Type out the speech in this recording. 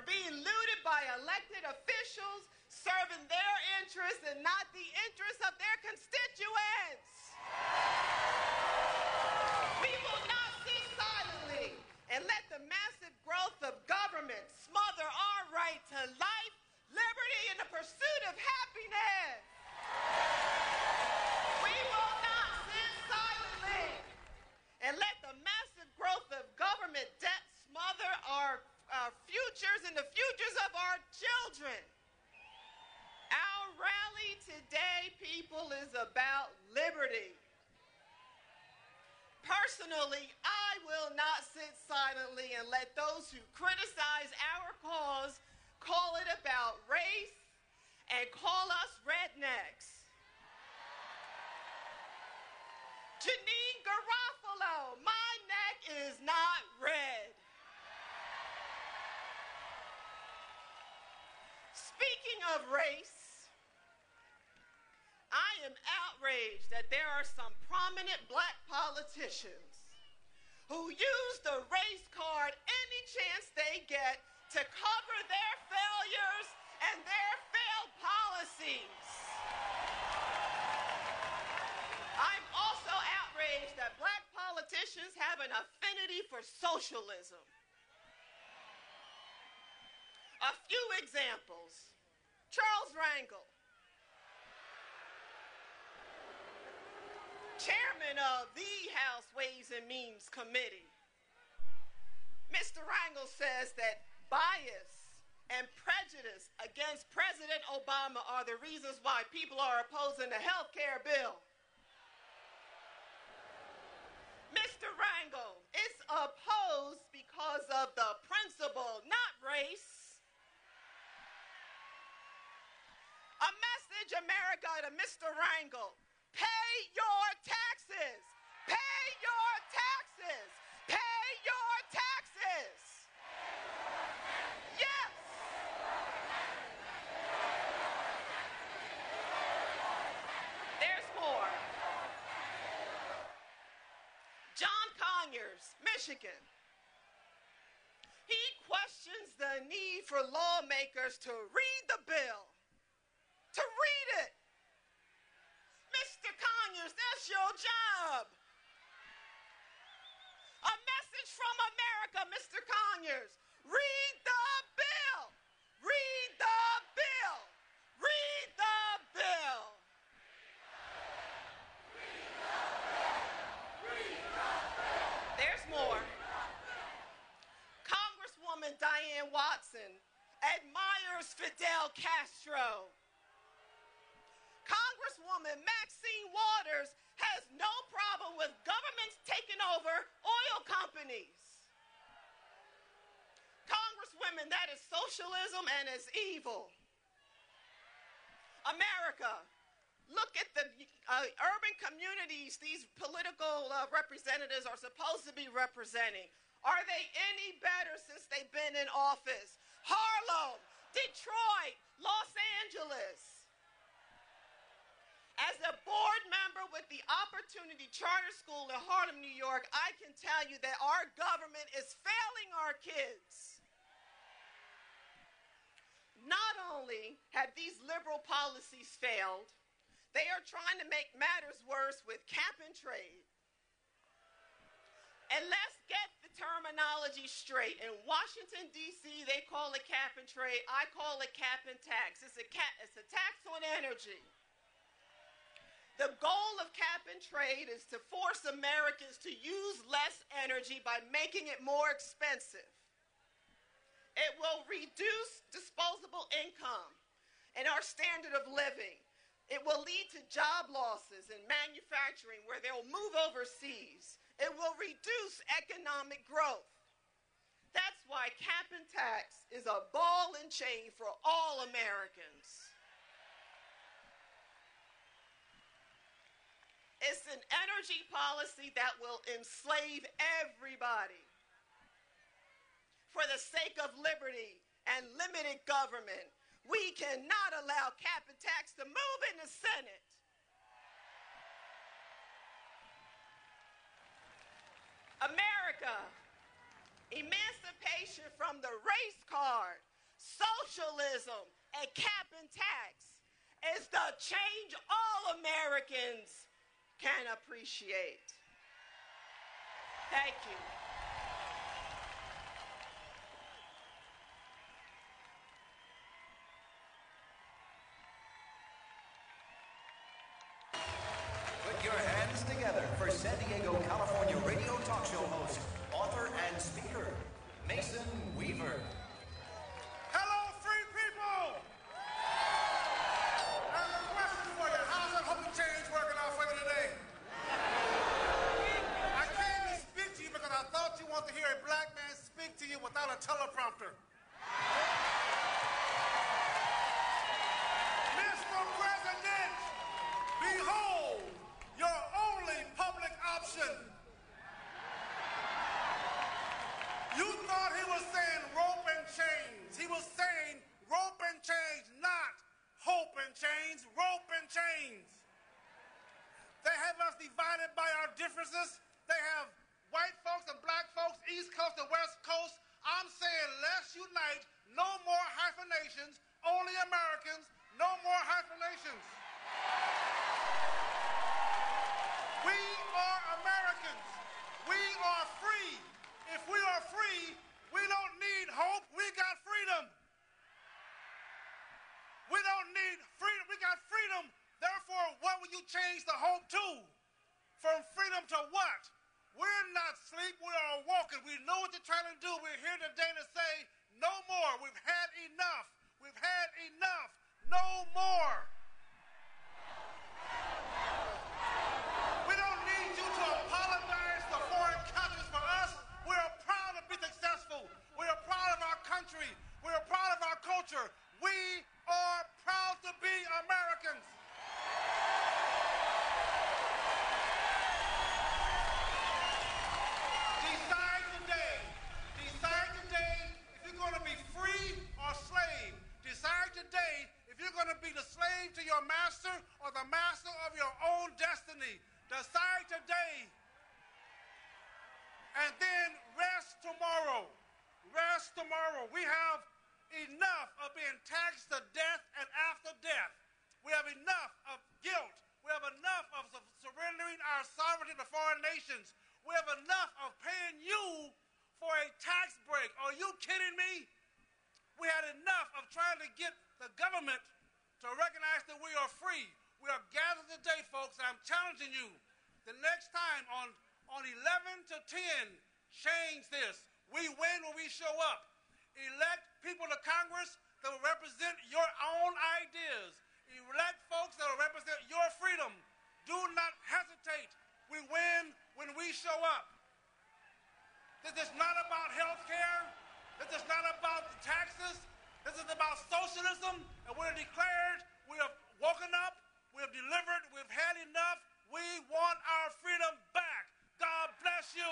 are being looted by elected officials serving their interests and not the interests of their constituents. We will not sit silently and let the massive growth of government smother our right to life, liberty, and the pursuit of happiness. We will not sit silently and let the massive growth of government debt smother our futures and the futures of our children. Our rally today, people, is about liberty. Personally, I will not sit silently and let those who criticize our cause call it about race and call us rednecks. Janine Garofalo, my neck is not red. Speaking of race, I am outraged that there are some prominent black politicians who use the race card any chance they get to cover their failures and their failed policies. I'm also outraged that black politicians have an affinity for socialism. A few examples. Charles Rangel, chairman of the House Ways and Means Committee. Mr. Rangel says that bias and prejudice against President Obama are the reasons why people are opposing the health care bill. Mr. Rangel, it's opposed because of the principle, not race. A message, America, to Mr. Rangel. Pay your taxes. Pay your taxes. Pay your taxes. Yes. There's more. John Conyers, Michigan. He questions the need for lawmakers to read the bill. To read it. Mr. Conyers, that's your job. A message from America, Mr. Conyers. Read the bill. Read the bill. Read the bill. There's more. Congresswoman Diane Watson admires Fidel Castro. Congresswoman Maxine Waters has no problem with governments taking over oil companies. Congresswomen, that is socialism and is evil. America, look at the urban communities these political representatives are supposed to be representing. Are they any better since they've been in office? Harlem, Detroit, Los Angeles. As a board member with the Opportunity Charter School in Harlem, New York, I can tell you that our government is failing our kids. Not only have these liberal policies failed, they are trying to make matters worse with cap and trade. And let's get the terminology straight. In Washington, D.C., they call it cap and trade. I call it cap and tax. It's a tax on energy. The goal of cap and trade is to force Americans to use less energy by making it more expensive. It will reduce disposable income and our standard of living. It will lead to job losses in manufacturing where they'll move overseas. It will reduce economic growth. That's why cap and tax is a ball and chain for all Americans. It's an energy policy that will enslave everybody for the sake of liberty and limited government. We cannot allow cap and tax to move in the Senate. America, emancipation from the race card, socialism and cap and tax is the change all Americans can appreciate. Thank you. Put your hands together for San Diego, California radio talk show host, author, and speaker, Mason Weaver. Hello, free people! I have a question for you. How's that hope and change working out for you today? I came to speak to you because I thought you wanted to hear a black man speak to you without a teleprompter. Mr. President, behold your only public option. You thought he was saying rope and chains. He was saying rope and chains, not hope and chains, rope and chains. They have us divided by our differences. They have white folks and black folks, East Coast and West Coast. I'm saying let's unite, no more hyphenations, only Americans, no more hyphenations. We are Americans. We are free. If we are free, we don't need hope. We got freedom. We don't need freedom. We got freedom. Therefore, what will you change the hope to? From freedom to what? We're not asleep. We are walking. We know what you're trying to do. We're here today to say no more. We've had enough. We've had enough. No more. We don't need you to apologize to foreign countries for us. We are proud to be successful. We are proud of our country. We are proud of our culture. We are proud to be Americans. Decide today if you're going to be free or slave. Decide today if you're going to be the slave to your master or the master of your own destiny. Decide today. And then rest tomorrow. Rest tomorrow. We have enough of being taxed to death and after death. We have enough of guilt. We have enough of surrendering our sovereignty to foreign nations. We have enough of paying you for a tax break. Are you kidding me? We had enough of trying to get the government to recognize that we are free. We are gathered today, folks, and I'm challenging you. The next time on 11 to 10, change this. We win when we show up. Elect people to Congress that will represent your own ideas. Elect folks that will represent your freedom. Do not hesitate. We win when we show up. This is not about health care. This is not about the taxes. This is about socialism, and we're declared, we have woken up, we have delivered, we've had enough. We want our freedom back. God bless you.